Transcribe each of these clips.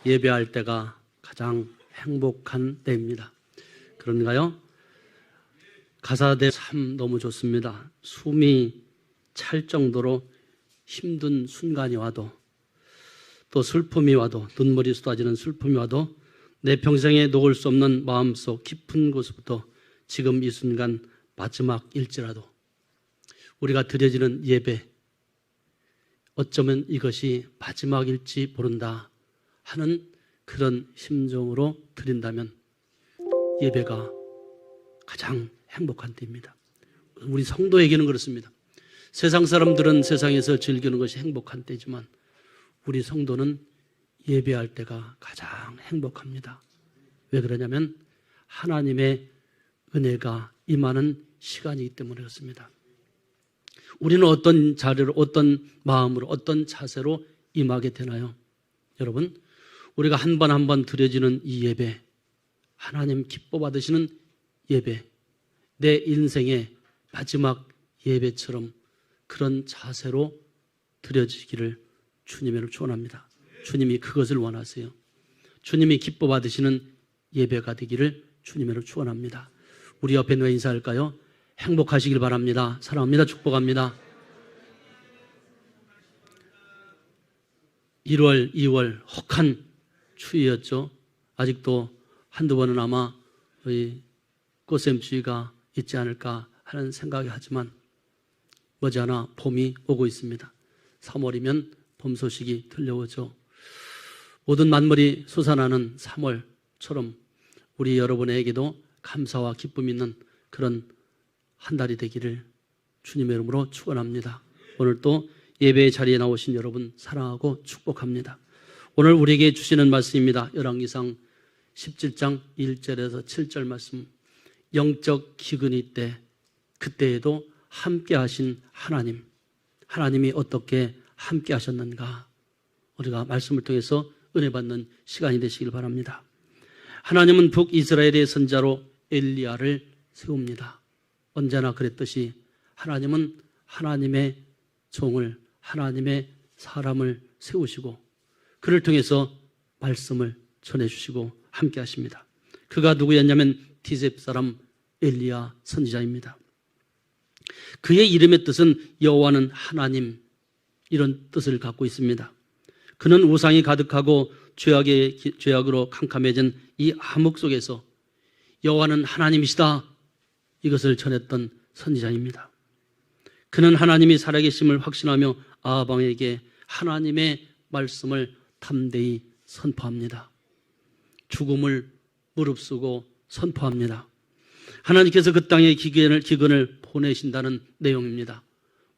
예배할 때가 가장 행복한 때입니다. 그런가요? 가사대 참 너무 좋습니다. 숨이 찰 정도로 힘든 순간이 와도, 또 슬픔이 와도, 눈물이 쏟아지는 슬픔이 와도 내 평생에 녹을 수 없는 마음속 깊은 곳부터 지금 이 순간 마지막일지라도 우리가 드려지는 예배, 어쩌면 이것이 마지막일지 모른다 하는 그런 심정으로 드린다면 예배가 가장 행복한 때입니다. 우리 성도에게는 그렇습니다. 세상 사람들은 세상에서 즐기는 것이 행복한 때지만 우리 성도는 예배할 때가 가장 행복합니다. 왜 그러냐면 하나님의 은혜가 임하는 시간이기 때문에 그렇습니다. 우리는 어떤 자리로, 어떤 마음으로, 어떤 자세로 임하게 되나요? 여러분, 우리가 한 번 한 번 드려지는 이 예배, 하나님 기뻐 받으시는 예배, 내 인생의 마지막 예배처럼 그런 자세로 드려지기를 주님으로 축원합니다. 주님이 그것을 원하세요. 주님이 기뻐 받으시는 예배가 되기를 주님으로 축원합니다. 우리 옆에 누가 인사할까요? 행복하시길 바랍니다. 사랑합니다. 축복합니다. 1월, 2월 혹한 추위였죠. 아직도 한두 번은 아마 꽃샘추위가 있지 않을까 하는 생각이 하지만 머지않아 봄이 오고 있습니다. 3월이면 봄 소식이 들려오죠. 모든 만물이 솟아나는 3월처럼 우리 여러분에게도 감사와 기쁨 있는 그런 한 달이 되기를 주님의 이름으로 축원합니다. 오늘 또 예배의 자리에 나오신 여러분 사랑하고 축복합니다. 오늘 우리에게 주시는 말씀입니다. 열왕기상 17장 1절에서 7절 말씀. 영적 기근이 때 그때에도 함께 하신 하나님, 하나님이 어떻게 함께 하셨는가, 우리가 말씀을 통해서 은혜 받는 시간이 되시길 바랍니다. 하나님은 북이스라엘의 선자로 엘리야를 세웁니다. 언제나 그랬듯이 하나님은 하나님의 종을, 하나님의 사람을 세우시고 그를 통해서 말씀을 전해주시고 함께 하십니다. 그가 누구였냐면 디셉 사람 엘리야 선지자입니다. 그의 이름의 뜻은 여호와는 하나님, 이런 뜻을 갖고 있습니다. 그는 우상이 가득하고 죄악으로 캄캄해진 이 암흑 속에서 여호와는 하나님이시다, 이것을 전했던 선지자입니다. 그는 하나님이 살아계심을 확신하며 아방에게 하나님의 말씀을 담대히 선포합니다. 죽음을 무릅쓰고 선포합니다. 하나님께서 그 땅에 기근을 보내신다는 내용입니다.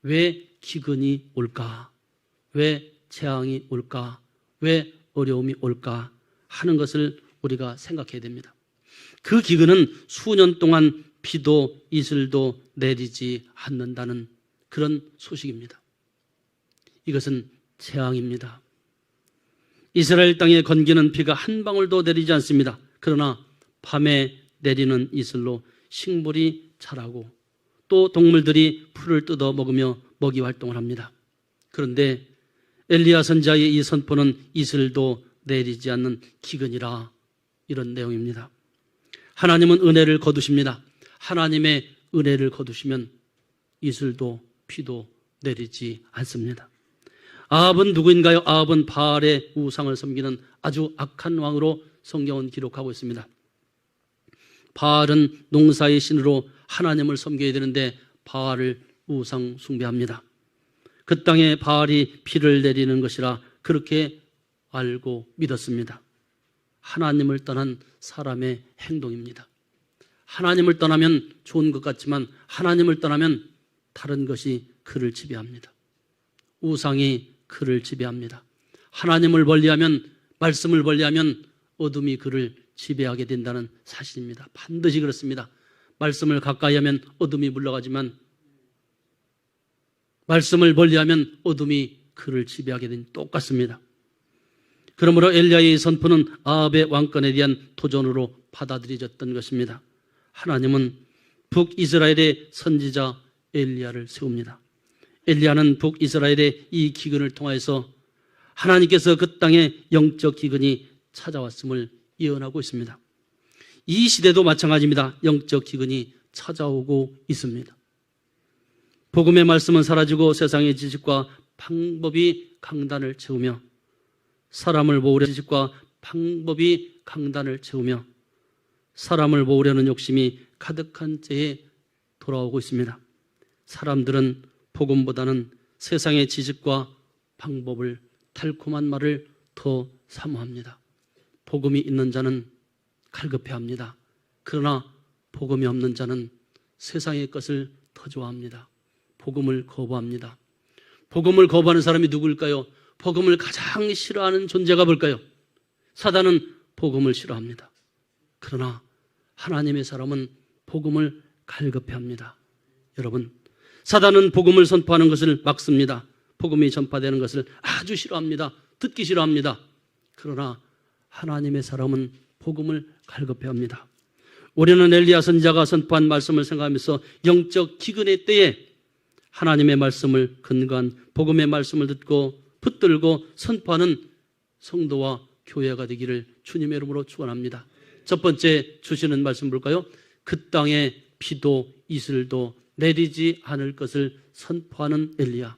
왜 기근이 올까? 왜 재앙이 올까? 왜 어려움이 올까? 하는 것을 우리가 생각해야 됩니다. 그 기근은 수년 동안 비도 이슬도 내리지 않는다는 그런 소식입니다. 이것은 재앙입니다. 이스라엘 땅에 건기는 비가 한 방울도 내리지 않습니다. 그러나 밤에 내리는 이슬로 식물이 자라고 또 동물들이 풀을 뜯어 먹으며 먹이 활동을 합니다. 그런데 엘리야 선지자의 이 선포는 이슬도 내리지 않는 기근이라, 이런 내용입니다. 하나님은 은혜를 거두십니다. 하나님의 은혜를 거두시면 이슬도 비도 내리지 않습니다. 아합은 누구인가요? 아합은 바알의 우상을 섬기는 아주 악한 왕으로 성경은 기록하고 있습니다. 바알은 농사의 신으로 하나님을 섬겨야 되는데 바알을 우상 숭배합니다. 그 땅에 바알이 비를 내리는 것이라 그렇게 알고 믿었습니다. 하나님을 떠난 사람의 행동입니다. 하나님을 떠나면 좋은 것 같지만 하나님을 떠나면 다른 것이 그를 지배합니다. 우상이 그를 지배합니다. 하나님을 멀리하면, 말씀을 멀리하면 어둠이 그를 지배하게 된다는 사실입니다. 반드시 그렇습니다. 말씀을 가까이 하면 어둠이 물러가지만 말씀을 멀리하면 어둠이 그를 지배하게 된 똑같습니다. 그러므로 엘리야의 선포는 아합의 왕권에 대한 도전으로 받아들여졌던 것입니다. 하나님은 북이스라엘의 선지자 엘리야를 세웁니다. 엘리야는 북이스라엘의 이 기근을 통해서 하나님께서 그 땅에 영적 기근이 찾아왔음을 예언하고 있습니다. 이 시대도 마찬가지입니다. 영적 기근이 찾아오고 있습니다. 복음의 말씀은 사라지고 세상의 지식과 방법이 강단을 채우며 사람을 모으려는 지식과 방법이 강단을 채우며 사람을 모으려는 욕심이 가득한 때에 돌아오고 있습니다. 사람들은 복음보다는 세상의 지식과 방법을, 달콤한 말을 더 사모합니다. 복음이 있는 자는 갈급해합니다. 그러나 복음이 없는 자는 세상의 것을 더 좋아합니다. 복음을 거부합니다. 복음을 거부하는 사람이 누구일까요? 복음을 가장 싫어하는 존재가 뭘까요? 사단은 복음을 싫어합니다. 그러나 하나님의 사람은 복음을 갈급해합니다. 여러분, 사단은 복음을 선포하는 것을 막습니다. 복음이 전파되는 것을 아주 싫어합니다. 듣기 싫어합니다. 그러나 하나님의 사람은 복음을 갈급해합니다. 우리는 엘리야 선지자가 선포한 말씀을 생각하면서 영적 기근의 때에 하나님의 말씀을 근거한 복음의 말씀을 듣고 붙들고 선포하는 성도와 교회가 되기를 주님의 이름으로 축원합니다. 첫 번째 주시는 말씀 볼까요? 그 땅에 비도 이슬도 내리지 않을 것을 선포하는 엘리야.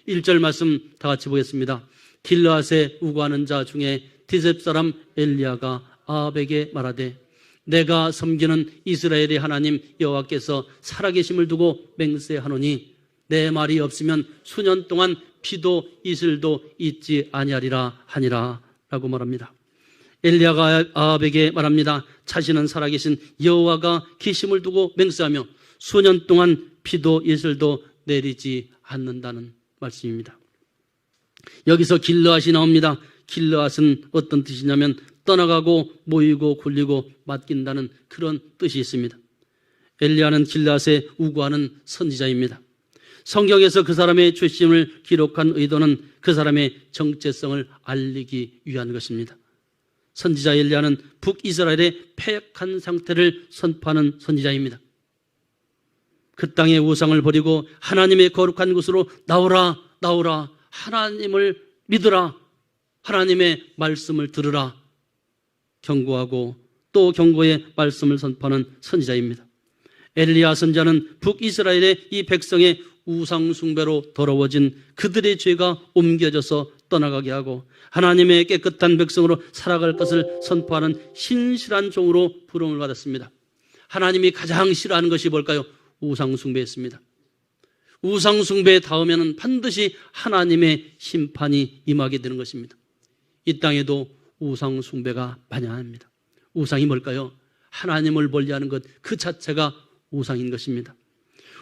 1절 말씀 다 같이 보겠습니다. 길르앗에 우거하는 자 중에 디셉 사람 엘리야가 아합에게 말하되 내가 섬기는 이스라엘의 하나님 여호와께서 살아계심을 두고 맹세하노니 내 말이 없으면 수년 동안 비도 이슬도 있지 아니하리라 하니라 라고 말합니다. 엘리야가 아합에게 말합니다. 자신은 살아계신 여호와가 계심을 두고 맹세하며 수년 동안 비도 이슬도 내리지 않는다는 말씀입니다. 여기서 길르앗이 나옵니다. 길르앗은 어떤 뜻이냐면 떠나가고 모이고 굴리고 맡긴다는 그런 뜻이 있습니다. 엘리야는 길르앗에 우거하는 선지자입니다. 성경에서 그 사람의 출신을 기록한 의도는 그 사람의 정체성을 알리기 위한 것입니다. 선지자 엘리야는 북이스라엘의 패역한 상태를 선포하는 선지자입니다. 그 땅의 우상을 버리고 하나님의 거룩한 곳으로 나오라, 나오라, 하나님을 믿으라, 하나님의 말씀을 들으라 경고하고 또 경고의 말씀을 선포하는 선지자입니다. 엘리야 선지자는 북이스라엘의 이 백성의 우상 숭배로 더러워진 그들의 죄가 옮겨져서 떠나가게 하고 하나님의 깨끗한 백성으로 살아갈 것을 선포하는 신실한 종으로 부름을 받았습니다. 하나님이 가장 싫어하는 것이 뭘까요? 우상 숭배였습니다. 우상 숭배에 닿으면 반드시 하나님의 심판이 임하게 되는 것입니다. 이 땅에도 우상 숭배가 만연합니다. 우상이 뭘까요? 하나님을 멀리하는 것 그 자체가 우상인 것입니다.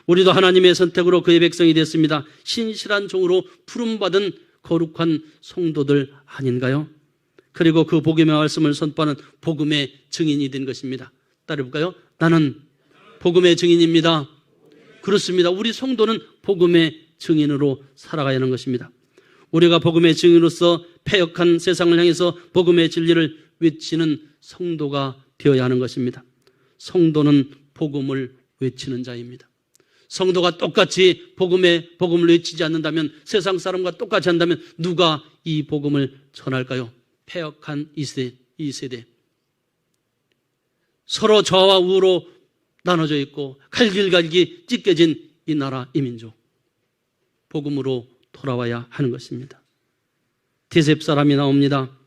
우리도 하나님의 선택으로 그의 백성이 됐습니다. 신실한 종으로 부름받은 거룩한 성도들 아닌가요? 그리고 그 복음의 말씀을 선포하는 복음의 증인이 된 것입니다. 따라해볼까요? 나는 복음의 증인입니다. 그렇습니다. 우리 성도는 복음의 증인으로 살아가야 하는 것입니다. 우리가 복음의 증인으로서 패역한 세상을 향해서 복음의 진리를 외치는 성도가 되어야 하는 것입니다. 성도는 복음을 외치는 자입니다. 성도가 똑같이 복음을 외치지 않는다면, 세상 사람과 똑같이 한다면 누가 이 복음을 전할까요? 패역한 이 세대. 서로 좌와 우로 나눠져 있고 갈길갈기 찢겨진 이 나라, 이 민족. 복음으로 돌아와야 하는 것입니다. 디셉 사람이 나옵니다.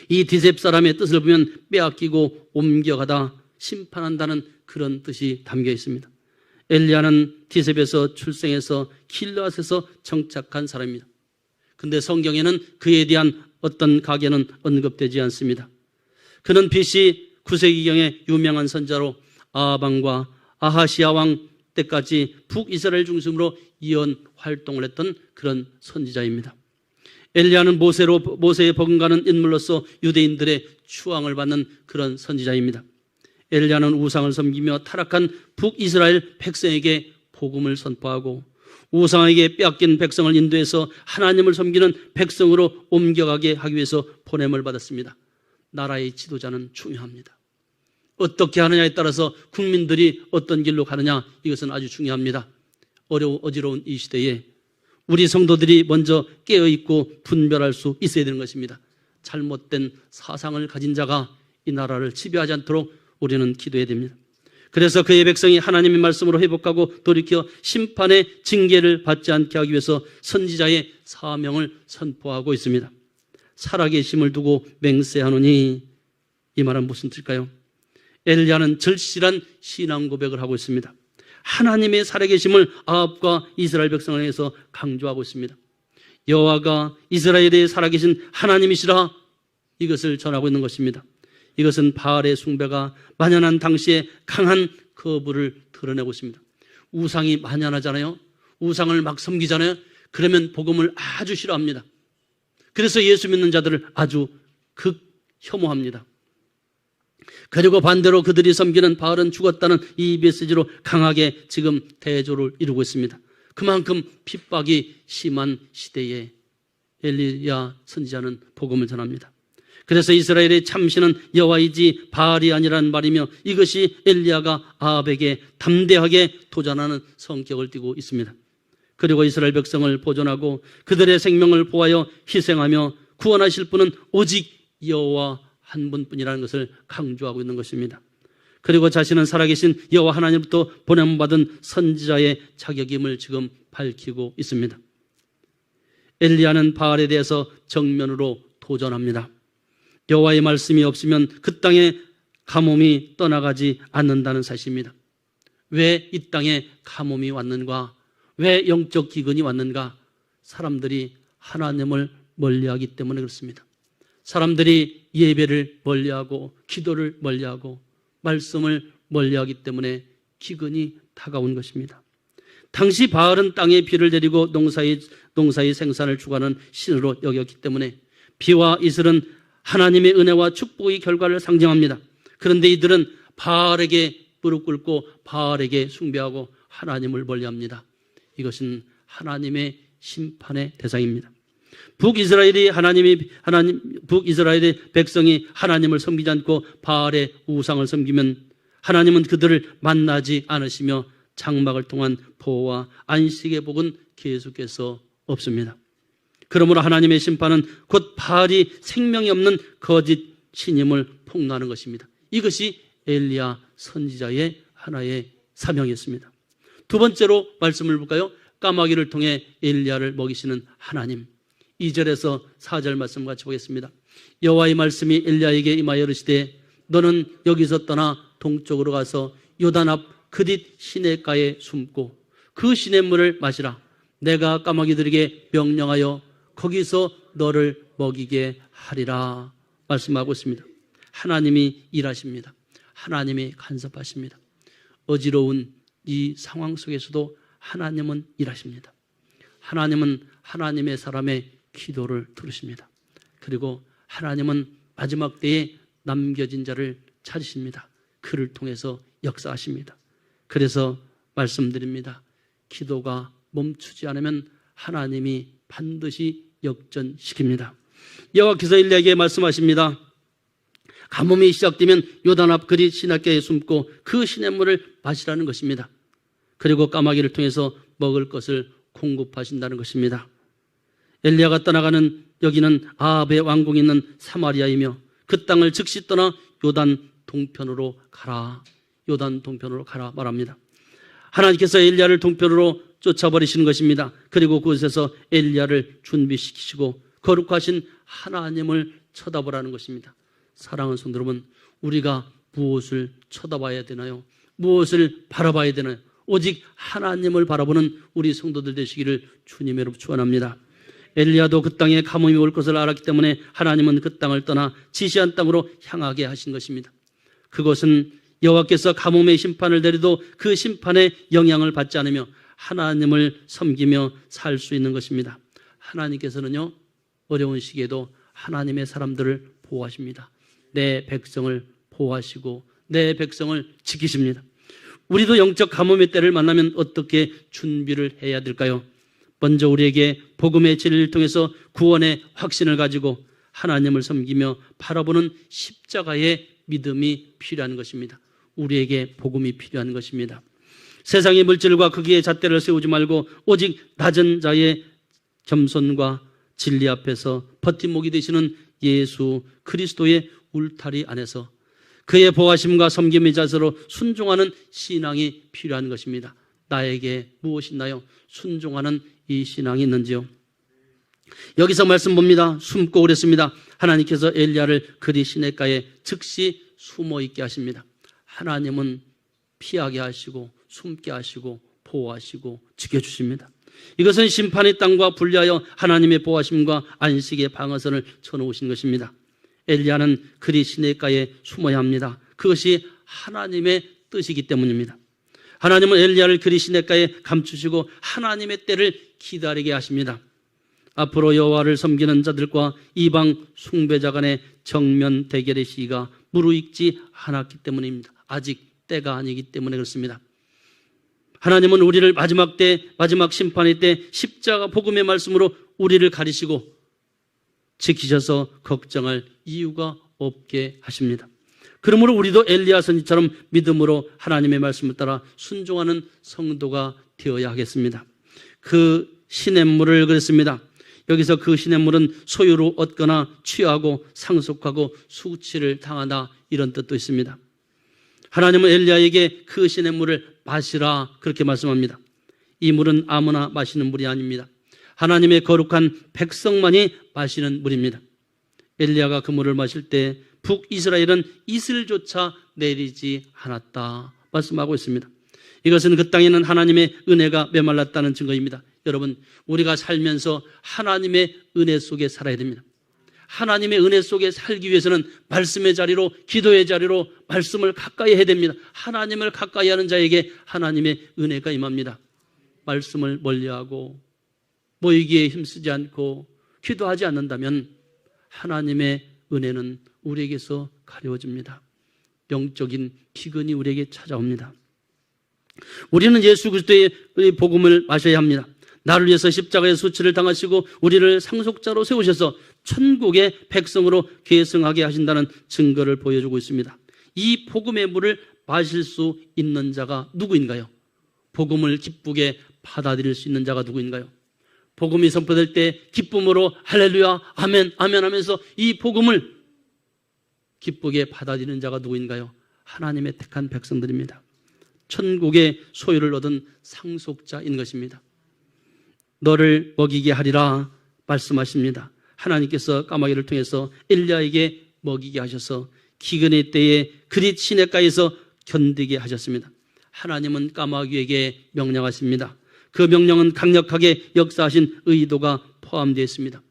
이 디셉 사람의 뜻을 보면 빼앗기고 옮겨가다 심판한다는 그런 뜻이 담겨 있습니다. 엘리야는 디셉에서 출생해서 길르앗에서 정착한 사람입니다. 그런데 성경에는 그에 대한 어떤 가계는 언급되지 않습니다. 그는 BC 9세기경에 유명한 선자로 아합왕과 아하시아 왕 때까지 북이스라엘 중심으로 예언 활동을 했던 그런 선지자입니다. 엘리야는 모세에 버금가는 인물로서 유대인들의 추앙을 받는 그런 선지자입니다. 엘리야는 우상을 섬기며 타락한 북이스라엘 백성에게 복음을 선포하고 우상에게 빼앗긴 백성을 인도해서 하나님을 섬기는 백성으로 옮겨가게 하기 위해서 보냄을 받았습니다. 나라의 지도자는 중요합니다. 어떻게 하느냐에 따라서 국민들이 어떤 길로 가느냐, 이것은 아주 중요합니다. 어지러운 이 시대에 우리 성도들이 먼저 깨어있고 분별할 수 있어야 되는 것입니다. 잘못된 사상을 가진 자가 이 나라를 지배하지 않도록 우리는 기도해야 됩니다. 그래서 그의 백성이 하나님의 말씀으로 회복하고 돌이켜 심판의 징계를 받지 않게 하기 위해서 선지자의 사명을 선포하고 있습니다. 살아계심을 두고 맹세하노니, 이 말은 무슨 뜻일까요? 엘리야는 절실한 신앙 고백을 하고 있습니다. 하나님의 살아계심을 아합과 이스라엘 백성을 향해서 강조하고 있습니다. 여호와가 이스라엘의 살아계신 하나님이시라, 이것을 전하고 있는 것입니다. 이것은 바알의 숭배가 만연한 당시에 강한 거부를 드러내고 있습니다. 우상이 만연하잖아요. 우상을 막 섬기잖아요. 그러면 복음을 아주 싫어합니다. 그래서 예수 믿는 자들을 아주 혐오합니다. 그리고 반대로 그들이 섬기는 바알은 죽었다는 이 메시지로 강하게 지금 대조를 이루고 있습니다. 그만큼 핍박이 심한 시대에 엘리야 선지자는 복음을 전합니다. 그래서 이스라엘의 참신은 여호와이지 바알이 아니라는 말이며, 이것이 엘리야가 아합에게 담대하게 도전하는 성격을 띠고 있습니다. 그리고 이스라엘 백성을 보존하고 그들의 생명을 보하여 희생하며 구원하실 분은 오직 여호와 한 분뿐이라는 것을 강조하고 있는 것입니다. 그리고 자신은 살아계신 여호와 하나님부터 보냄받은 선지자의 자격임을 지금 밝히고 있습니다. 엘리야는 바알에 대해서 정면으로 도전합니다. 여호와의 말씀이 없으면 그 땅에 가뭄이 떠나가지 않는다는 사실입니다. 왜 이 땅에 가뭄이 왔는가? 왜 영적 기근이 왔는가? 사람들이 하나님을 멀리하기 때문에 그렇습니다. 사람들이 예배를 멀리하고 기도를 멀리하고 말씀을 멀리하기 때문에 기근이 다가온 것입니다. 당시 바알은 땅에 비를 내리고 농사의 생산을 주관하는 신으로 여겼기 때문에 비와 이슬은 하나님의 은혜와 축복의 결과를 상징합니다. 그런데 이들은 바알에게 무릎 꿇고 바알에게 숭배하고 하나님을 멀리합니다. 이것은 하나님의 심판의 대상입니다. 북이스라엘의 백성이 하나님을 섬기지 않고 바알의 우상을 섬기면 하나님은 그들을 만나지 않으시며 장막을 통한 보호와 안식의 복은 계속해서 없습니다. 그러므로 하나님의 심판은 곧 바알이 생명이 없는 거짓 신임을 폭로하는 것입니다. 이것이 엘리야 선지자의 하나의 사명이었습니다. 두 번째로 말씀을 볼까요? 까마귀를 통해 엘리야를 먹이시는 하나님. 2절에서 4절 말씀 같이 보겠습니다. 여호와의 말씀이 엘리야에게 임하여 이르시되 너는 여기서 떠나 동쪽으로 가서 요단 앞 그릿 시냇가에 숨고 그 시냇물을 마시라. 내가 까마귀들에게 명령하여 거기서 너를 먹이게 하리라 말씀하고 있습니다. 하나님이 일하십니다. 하나님이 간섭하십니다. 어지러운 이 상황 속에서도 하나님은 일하십니다. 하나님은 하나님의 사람의 기도를 들으십니다. 그리고 하나님은 마지막 때에 남겨진 자를 찾으십니다. 그를 통해서 역사하십니다. 그래서 말씀드립니다. 기도가 멈추지 않으면 하나님이 반드시 역전시킵니다. 여호와께서 엘리야에게 말씀하십니다. 가뭄이 시작되면 요단 앞 그릿 시냇가에 숨고 그 시냇물을 마시라는 것입니다. 그리고 까마귀를 통해서 먹을 것을 공급하신다는 것입니다. 엘리야가 떠나가는 여기는 아합의 왕궁이 있는 사마리아이며 그 땅을 즉시 떠나 요단 동편으로 가라. 요단 동편으로 가라 말합니다. 하나님께서 엘리야를 동편으로 쫓아버리시는 것입니다. 그리고 그곳에서 엘리야를 준비시키시고 거룩하신 하나님을 쳐다보라는 것입니다. 사랑하는 성도 여러분, 우리가 무엇을 쳐다봐야 되나요? 무엇을 바라봐야 되나요? 오직 하나님을 바라보는 우리 성도들 되시기를 주님으로 축원합니다. 엘리야도 그 땅에 가뭄이 올 것을 알았기 때문에 하나님은 그 땅을 떠나 지시한 땅으로 향하게 하신 것입니다. 그것은 여호와께서 가뭄의 심판을 내려도 그 심판의 영향을 받지 않으며 하나님을 섬기며 살 수 있는 것입니다. 하나님께서는요, 어려운 시기에도 하나님의 사람들을 보호하십니다. 내 백성을 보호하시고 내 백성을 지키십니다. 우리도 영적 가뭄의 때를 만나면 어떻게 준비를 해야 될까요? 먼저 우리에게 복음의 진리를 통해서 구원의 확신을 가지고 하나님을 섬기며 바라보는 십자가의 믿음이 필요한 것입니다. 우리에게 복음이 필요한 것입니다. 세상의 물질과 거기에 잣대를 세우지 말고 오직 낮은 자의 겸손과 진리 앞에서 버팀목이 되시는 예수 그리스도의 울타리 안에서 그의 보호하심과 섬김의 자세로 순종하는 신앙이 필요한 것입니다. 나에게 무엇이 있나요? 순종하는 이 신앙이 있는지요? 여기서 말씀 봅니다. 숨고 그랬습니다. 하나님께서 엘리야를 그리 시냇가에 즉시 숨어 있게 하십니다. 하나님은 피하게 하시고 숨게 하시고 보호하시고 지켜주십니다. 이것은 심판의 땅과 분리하여 하나님의 보호하심과 안식의 방어선을 쳐놓으신 것입니다. 엘리야는 그리 시냇가에 숨어야 합니다. 그것이 하나님의 뜻이기 때문입니다. 하나님은 엘리야를 그리 시냇가에 감추시고 하나님의 때를 기다리게 하십니다. 앞으로 여호와를 섬기는 자들과 이방 숭배자 간의 정면 대결의 시기가 무르익지 않았기 때문입니다. 아직 때가 아니기 때문에 그렇습니다. 하나님은 우리를 마지막 심판의 때 십자가 복음의 말씀으로 우리를 가리시고 지키셔서 걱정할 이유가 없게 하십니다. 그러므로 우리도 엘리야 선지처럼 믿음으로 하나님의 말씀을 따라 순종하는 성도가 되어야 하겠습니다. 그 시냇물을 그랬습니다. 여기서 그 시냇물은 소유로 얻거나 취하고 상속하고 수치를 당하다 이런 뜻도 있습니다. 하나님은 엘리야에게 그 시냇물을 마시라 그렇게 말씀합니다. 이 물은 아무나 마시는 물이 아닙니다. 하나님의 거룩한 백성만이 마시는 물입니다. 엘리야가 그 물을 마실 때 북이스라엘은 이슬조차 내리지 않았다 말씀하고 있습니다. 이것은 그 땅에는 하나님의 은혜가 메말랐다는 증거입니다. 여러분, 우리가 살면서 하나님의 은혜 속에 살아야 됩니다. 하나님의 은혜 속에 살기 위해서는 말씀의 자리로, 기도의 자리로 말씀을 가까이 해야 됩니다. 하나님을 가까이 하는 자에게 하나님의 은혜가 임합니다. 말씀을 멀리하고 모이기에 힘쓰지 않고 기도하지 않는다면 하나님의 은혜는 우리에게서 가려워집니다. 영적인 기근이 우리에게 찾아옵니다. 우리는 예수 그리스도의 복음을 마셔야 합니다. 나를 위해서 십자가의 수치를 당하시고 우리를 상속자로 세우셔서 천국의 백성으로 계승하게 하신다는 증거를 보여주고 있습니다. 이 복음의 물을 마실 수 있는 자가 누구인가요? 복음을 기쁘게 받아들일 수 있는 자가 누구인가요? 복음이 선포될 때 기쁨으로 할렐루야 아멘 아멘 하면서 이 복음을 기쁘게 받아들이는 자가 누구인가요? 하나님의 택한 백성들입니다. 천국의 소유를 얻은 상속자인 것입니다. 너를 먹이게 하리라 말씀하십니다. 하나님께서 까마귀를 통해서 엘리야에게 먹이게 하셔서 기근의 때에 그릿 시냇가에서 견디게 하셨습니다. 하나님은 까마귀에게 명령하십니다. 그 명령은 강력하게 역사하신 의도가 포함되어 있습니다.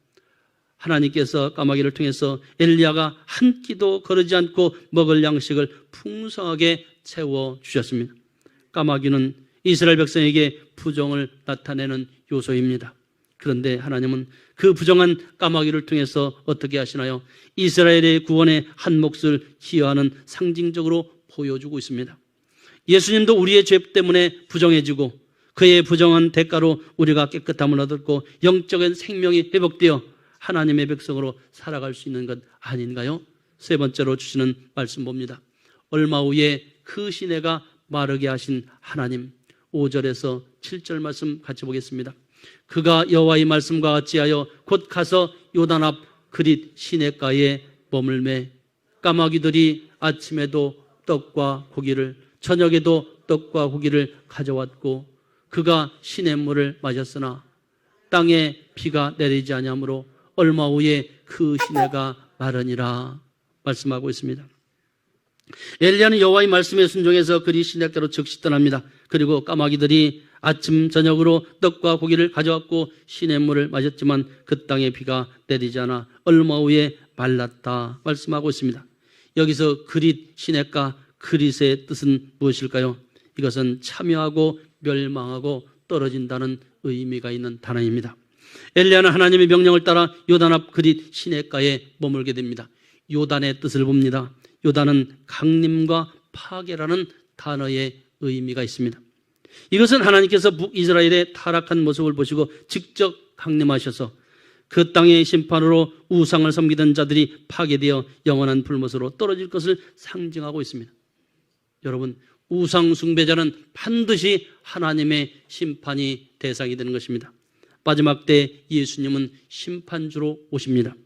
하나님께서 까마귀를 통해서 엘리야가 한 끼도 거르지 않고 먹을 양식을 풍성하게 채워주셨습니다. 까마귀는 이스라엘 백성에게 부정을 나타내는 요소입니다. 그런데 하나님은 그 부정한 까마귀를 통해서 어떻게 하시나요? 이스라엘의 구원의 한 몫을 기여하는 상징적으로 보여주고 있습니다. 예수님도 우리의 죄 때문에 부정해지고 그의 부정한 대가로 우리가 깨끗함을 얻었고 영적인 생명이 회복되어 하나님의 백성으로 살아갈 수 있는 것 아닌가요? 세 번째로 주시는 말씀 봅니다. 얼마 후에 그 시내가 마르게 하신 하나님. 5절에서 7절 말씀 같이 보겠습니다. 그가 여호와의 말씀과 같이 하여 곧 가서 요단 앞 그릿 시냇가에 머물매 까마귀들이 아침에도 떡과 고기를 저녁에도 떡과 고기를 가져왔고 그가 시냇물을 마셨으나 땅에 비가 내리지 아니하므로 얼마 후에 그 시내가 마르니라 말씀하고 있습니다. 엘리야는 여호와의 말씀에 순종해서 그리 시냇가로 즉시 떠납니다. 그리고 까마귀들이 아침 저녁으로 떡과 고기를 가져왔고 시냇물을 마셨지만 그 땅에 비가 내리지 않아 얼마 후에 말랐다 말씀하고 있습니다. 여기서 그릿 시냇가 그릿의 뜻은 무엇일까요? 이것은 참여하고 멸망하고 떨어진다는 의미가 있는 단어입니다. 엘리야는 하나님의 명령을 따라 요단 앞 그릿 시냇가에 머물게 됩니다. 요단의 뜻을 봅니다. 요단은 강림과 파괴라는 단어의 의미가 있습니다. 이것은 하나님께서 북이스라엘의 타락한 모습을 보시고 직접 강림하셔서 그 땅의 심판으로 우상을 섬기던 자들이 파괴되어 영원한 불못으로 떨어질 것을 상징하고 있습니다. 여러분, 우상 숭배자는 반드시 하나님의 심판이 대상이 되는 것입니다. 마지막 때 예수님은 심판주로 오십니다.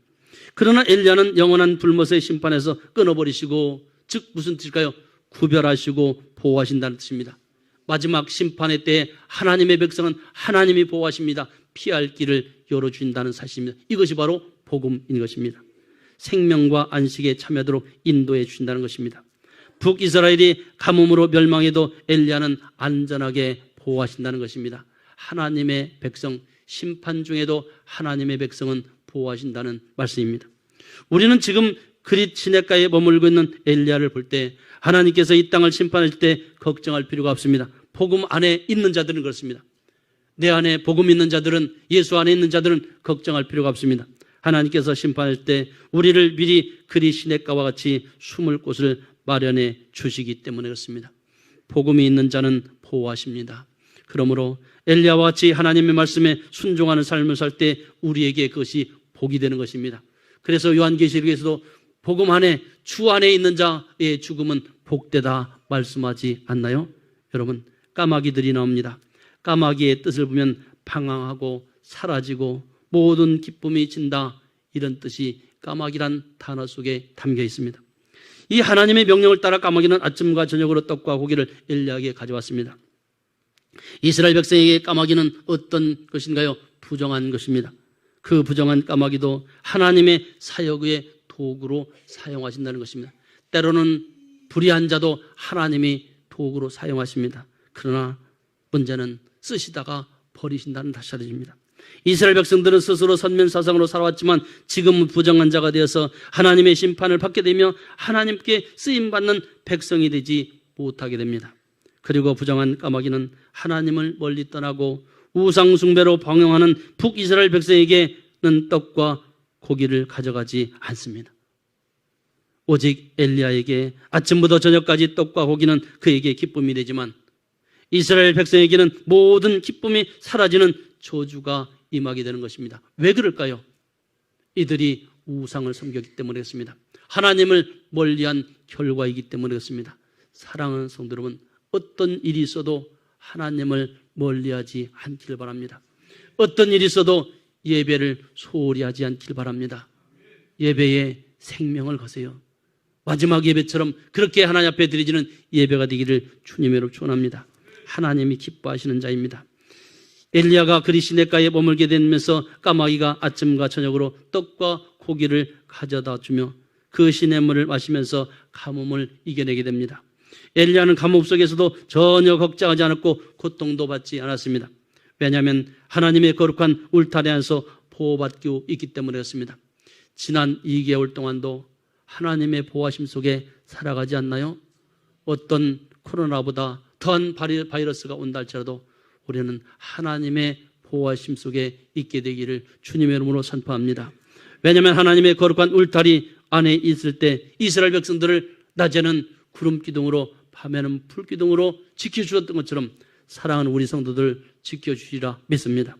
그러나 엘리야는 영원한 불못의 심판에서 끊어버리시고, 즉 무슨 뜻일까요? 구별하시고 보호하신다는 뜻입니다. 마지막 심판의 때에 하나님의 백성은 하나님이 보호하십니다. 피할 길을 열어주신다는 사실입니다. 이것이 바로 복음인 것입니다. 생명과 안식에 참여하도록 인도해 주신다는 것입니다. 북이스라엘이 가뭄으로 멸망해도 엘리야는 안전하게 보호하신다는 것입니다. 하나님의 백성, 심판 중에도 하나님의 백성은 보호하신다는 말씀입니다. 우리는 지금 그릿 시냇가에 머물고 있는 엘리야를 볼 때 하나님께서 이 땅을 심판할 때 걱정할 필요가 없습니다. 복음 안에 있는 자들은 그렇습니다. 내 안에 복음 있는 자들은, 예수 안에 있는 자들은 걱정할 필요가 없습니다. 하나님께서 심판할 때 우리를 미리 그릿 시냇가와 같이 숨을 곳을 마련해 주시기 때문에 그렇습니다. 복음이 있는 자는 보호하십니다. 그러므로 엘리야와 같이 하나님의 말씀에 순종하는 삶을 살 때 우리에게 그것이 복이 되는 것입니다. 그래서 요한계시록에서도 복음 안에, 주 안에 있는 자의 죽음은 복되다 말씀하지 않나요? 여러분, 까마귀들이 나옵니다. 까마귀의 뜻을 보면 방황하고 사라지고 모든 기쁨이 진다, 이런 뜻이 까마귀란 단어 속에 담겨 있습니다. 이 하나님의 명령을 따라 까마귀는 아침과 저녁으로 떡과 고기를 엘리야에게 가져왔습니다. 이스라엘 백성에게 까마귀는 어떤 것인가요? 부정한 것입니다. 그 부정한 까마귀도 하나님의 사역의 도구로 사용하신다는 것입니다. 때로는 불의한 자도 하나님이 도구로 사용하십니다. 그러나 문제는 쓰시다가 버리신다는 사실입니다. 이스라엘 백성들은 스스로 선면사상으로 살아왔지만 지금은 부정한 자가 되어서 하나님의 심판을 받게 되며 하나님께 쓰임받는 백성이 되지 못하게 됩니다. 그리고 부정한 까마귀는 하나님을 멀리 떠나고 우상 숭배로 방황하는 북이스라엘 백성에게는 떡과 고기를 가져가지 않습니다. 오직 엘리야에게 아침부터 저녁까지 떡과 고기는 그에게 기쁨이 되지만 이스라엘 백성에게는 모든 기쁨이 사라지는 저주가 임하게 되는 것입니다. 왜 그럴까요? 이들이 우상을 섬겼기 때문에 그렇습니다. 하나님을 멀리한 결과이기 때문에 그렇습니다. 사랑하는 성도 여러분, 어떤 일이 있어도 하나님을 멀리하지 않길 바랍니다. 어떤 일이 있어도 예배를 소홀히 하지 않길 바랍니다. 예배에 생명을 거세요. 마지막 예배처럼 그렇게 하나님 앞에 드리지는 예배가 되기를 주님으로 축원합니다. 하나님이 기뻐하시는 자입니다. 엘리야가 그릿 시냇가에 머물게 되면서 까마귀가 아침과 저녁으로 떡과 고기를 가져다 주며 그 시냇물을 마시면서 가뭄을 이겨내게 됩니다. 엘리야는 가뭄 속에서도 전혀 걱정하지 않았고 고통도 받지 않았습니다. 왜냐하면 하나님의 거룩한 울타리 안에서 보호받고 있기 때문에 그렇습니다. 지난 2개월 동안도 하나님의 보호하심 속에 살아가지 않나요? 어떤 코로나보다 더한 바이러스가 온다 할지라도 우리는 하나님의 보호하심 속에 있게 되기를 주님의 이름으로 선포합니다. 왜냐하면 하나님의 거룩한 울타리 안에 있을 때 이스라엘 백성들을 낮에는 구름 기둥으로 밤에는 불 기둥으로 지켜주셨던 것처럼 사랑하는 우리 성도들 지켜주시리라 믿습니다.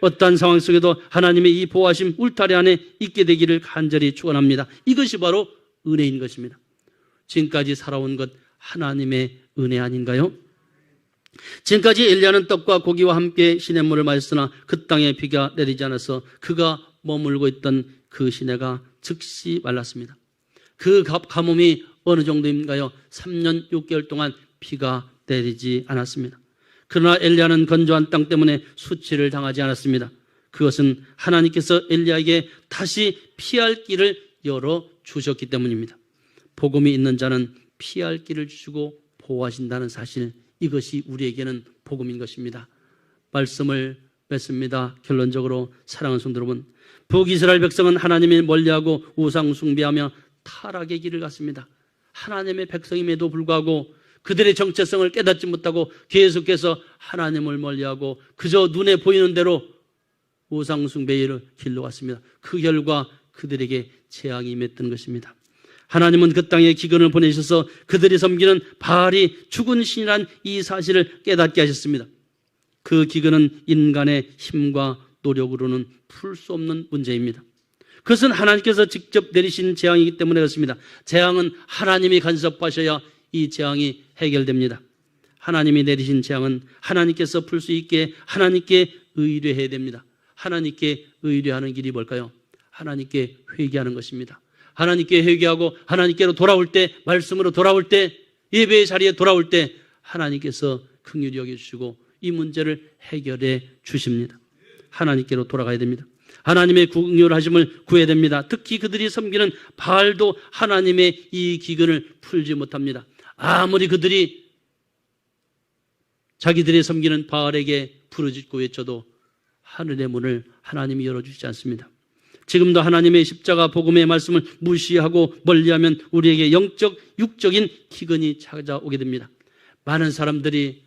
어떠한 상황 속에도 하나님의 이 보호하심 울타리 안에 있게 되기를 간절히 축원합니다. 이것이 바로 은혜인 것입니다. 지금까지 살아온 것 하나님의 은혜 아닌가요? 지금까지 엘리야는 떡과 고기와 함께 시냇물을 마셨으나 그 땅에 비가 내리지 않아서 그가 머물고 있던 그 시내가 즉시 말랐습니다. 그 가뭄이 어느 정도인가요? 3년 6개월 동안 비가 내리지 않았습니다. 그러나 엘리야는 건조한 땅 때문에 수치를 당하지 않았습니다. 그것은 하나님께서 엘리야에게 다시 피할 길을 열어주셨기 때문입니다. 복음이 있는 자는 피할 길을 주시고 보호하신다는 사실, 이것이 우리에게는 복음인 것입니다. 말씀을 맺습니다. 결론적으로 사랑하는 성도 여러분, 북이스라엘 백성은 하나님을 멀리하고 우상 숭배하며 타락의 길을 갔습니다. 하나님의 백성임에도 불구하고 그들의 정체성을 깨닫지 못하고 계속해서 하나님을 멀리하고 그저 눈에 보이는 대로 우상 숭배의 길로 갔습니다. 그 결과 그들에게 재앙이 임했던 것입니다. 하나님은 그 땅에 기근을 보내셔서 그들이 섬기는 바알이 죽은 신이란 이 사실을 깨닫게 하셨습니다. 그 기근은 인간의 힘과 노력으로는 풀 수 없는 문제입니다. 그것은 하나님께서 직접 내리신 재앙이기 때문에 그렇습니다. 재앙은 하나님이 간섭하셔야 이 재앙이 해결됩니다. 하나님이 내리신 재앙은 하나님께서 풀 수 있게 하나님께 의뢰해야 됩니다. 하나님께 의뢰하는 길이 뭘까요? 하나님께 회개하는 것입니다. 하나님께 회개하고 하나님께로 돌아올 때, 말씀으로 돌아올 때, 예배의 자리에 돌아올 때 하나님께서 긍휼히 여겨주시고 이 문제를 해결해 주십니다. 하나님께로 돌아가야 됩니다. 하나님의 긍휼하심을 구해야 됩니다. 특히 그들이 섬기는 바알도 하나님의 이 기근을 풀지 못합니다. 아무리 그들이 자기들이 섬기는 바알에게 부르짖고 외쳐도 하늘의 문을 하나님이 열어주지 않습니다. 지금도 하나님의 십자가 복음의 말씀을 무시하고 멀리하면 우리에게 영적, 육적인 기근이 찾아오게 됩니다. 많은 사람들이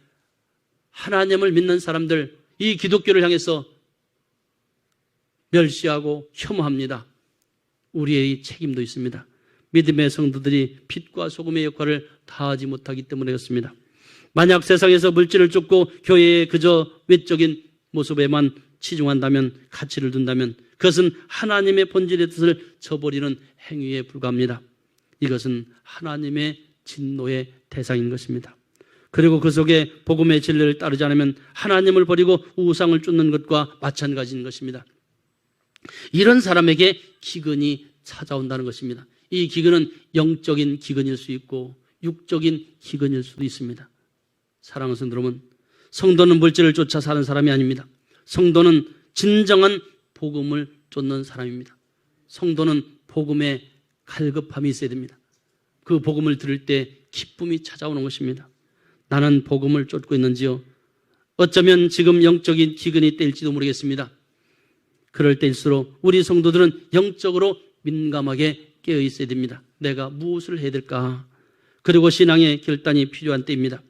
하나님을 믿는 사람들, 이 기독교를 향해서 멸시하고 혐오합니다. 우리의 책임도 있습니다. 믿음의 성도들이 빛과 소금의 역할을 다하지 못하기 때문에 그렇습니다. 만약 세상에서 물질을 쫓고 교회의 그저 외적인 모습에만 치중한다면, 가치를 둔다면 그것은 하나님의 본질의 뜻을 저버리는 행위에 불과합니다. 이것은 하나님의 진노의 대상인 것입니다. 그리고 그 속에 복음의 진리를 따르지 않으면 하나님을 버리고 우상을 쫓는 것과 마찬가지인 것입니다. 이런 사람에게 기근이 찾아온다는 것입니다. 이 기근은 영적인 기근일 수 있고 육적인 기근일 수도 있습니다. 사랑하는 성도 여러분, 성도는 물질을 쫓아 사는 사람이 아닙니다. 성도는 진정한 복음을 쫓는 사람입니다. 성도는 복음에 갈급함이 있어야 됩니다. 그 복음을 들을 때 기쁨이 찾아오는 것입니다. 나는 복음을 쫓고 있는지요? 어쩌면 지금 영적인 기근이 떼일지도 모르겠습니다. 그럴 때일수록 우리 성도들은 영적으로 민감하게 깨어 있어야 됩니다. 내가 무엇을 해야 될까? 그리고 신앙의 결단이 필요한 때입니다.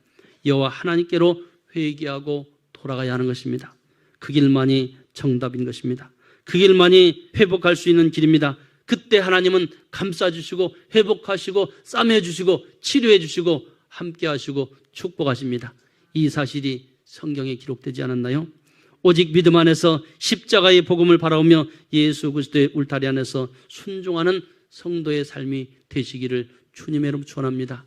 여호와 하나님께로 회개하고 돌아가야 하는 것입니다. 그 길만이 정답인 것입니다. 그 길만이 회복할 수 있는 길입니다. 그때 하나님은 감싸주시고 회복하시고 싸매주시고 치료해주시고 함께하시고 축복하십니다. 이 사실이 성경에 기록되지 않았나요? 오직 믿음 안에서 십자가의 복음을 바라오며 예수 그리스도의 울타리 안에서 순종하는 성도의 삶이 되시기를 주님의 이름으로 축원합니다.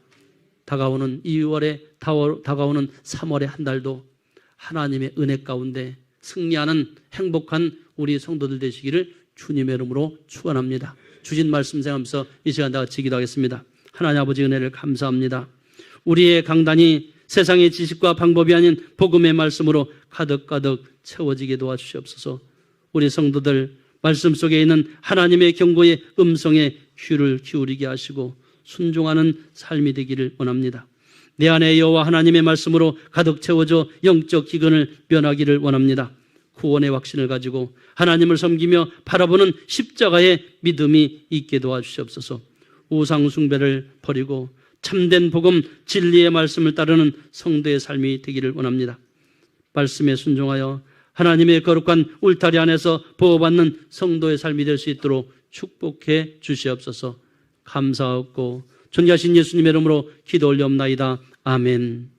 다가오는 2월에 다가오는 3월의 한 달도 하나님의 은혜 가운데 승리하는 행복한 우리 성도들 되시기를 주님의 이름으로 축원합니다. 주신 말씀 생각하면서 이 시간 다 같이 기도하겠습니다. 하나님 아버지 은혜를 감사합니다. 우리의 강단이 세상의 지식과 방법이 아닌 복음의 말씀으로 가득가득 채워지게 도와주시옵소서. 우리 성도들 말씀 속에 있는 하나님의 경고의 음성에 귀를 기울이게 하시고 순종하는 삶이 되기를 원합니다. 내 안에 여호와 하나님의 말씀으로 가득 채워져 영적 기근을 면하기를 원합니다. 구원의 확신을 가지고 하나님을 섬기며 바라보는 십자가의 믿음이 있게 도와주시옵소서. 우상 숭배를 버리고 참된 복음 진리의 말씀을 따르는 성도의 삶이 되기를 원합니다. 말씀에 순종하여 하나님의 거룩한 울타리 안에서 보호받는 성도의 삶이 될 수 있도록 축복해 주시옵소서. 감사하고 존귀하신 예수님의 이름으로 기도 올려옵나이다. 아멘.